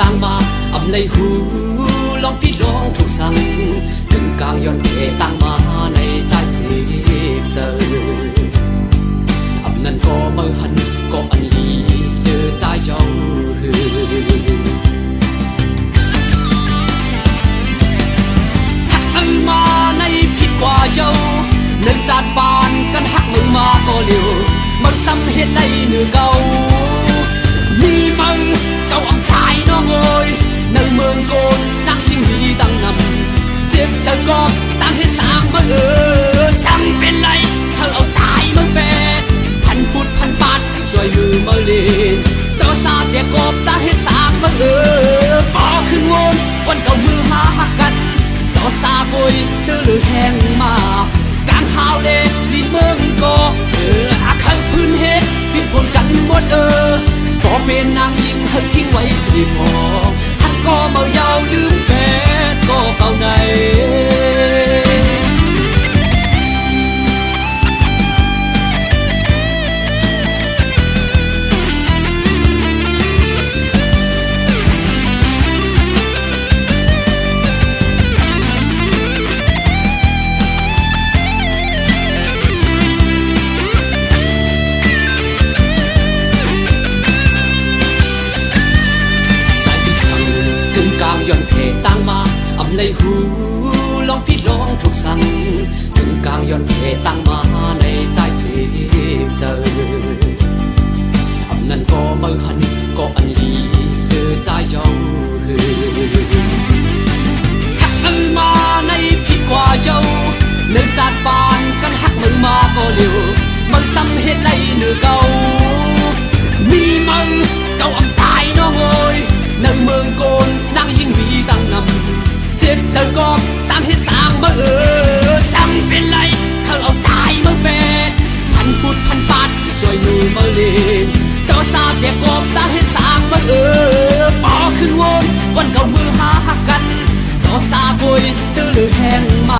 ต่างมาอำในหูลองพี่ลองถูกสั่งถึงกลางย้อนเพต่างมาในใจจีบเจออำนั้นก็เมื่อหันก็อันลีเดือใจยองหือหักมาในผิดกว่าเยาในจาดบานกันหักมึงมาก็เร็วมึงซ้ำเห็นไรเนื้อเก่ามีมึงเก่าอังตายน้องเอ้ยในเมืองโกนนั่งยิ่งมีตั้งนำเจ็บจะกอบตั้งให้สางมาซ้ำเป็นไรเธอเอาตายมึงแปดพันปุดพันบาทสิช่วยมือมาเล่นต่อซาแต่กอบตั้งให้สางมาปอขึ้นวนวันเก่ามือหาหักกันต่อซาโกยเธอเลยแห้งมาการหาวเล่ดินเมืองก็อาคังพื้นเฮ็ดพิดผลกันหมดพอเป็นนางยิงให้ทิ้งไว้สิพอท่านก็เมายาวลืมแปดก็เก่าในย้อนเพต่างมาอำในหูลองพี่ลองถูกสั่งถึงกลางย้อนเพต่างมาในใจจีบเจออำนั้นก็เมื่อหันก็อันลีเดือใจยองหือหักมึงมาในผิดกว่าเยาเนื้อจาดบานกันหักมึงมาก็เร็วมึงซ้ำเห็นไรเนื้อเก่ามีมึงเก่าอังตายน้องเอ้ยในเมืองโกนนั่งยิ่งมีตั้งนำเจ็บเจอกอบตั้งให้สางมาซ้ำเป็นไรเธอเอาตายมาแปดพันปุดพันบาทสิช่วยมือมาเล่นต่อซาแต่กอบตั้งให้สางมาปอขึ้นวนวันเก่ามือหาหักกันต่อซาโกยเธอเลยแห้งมา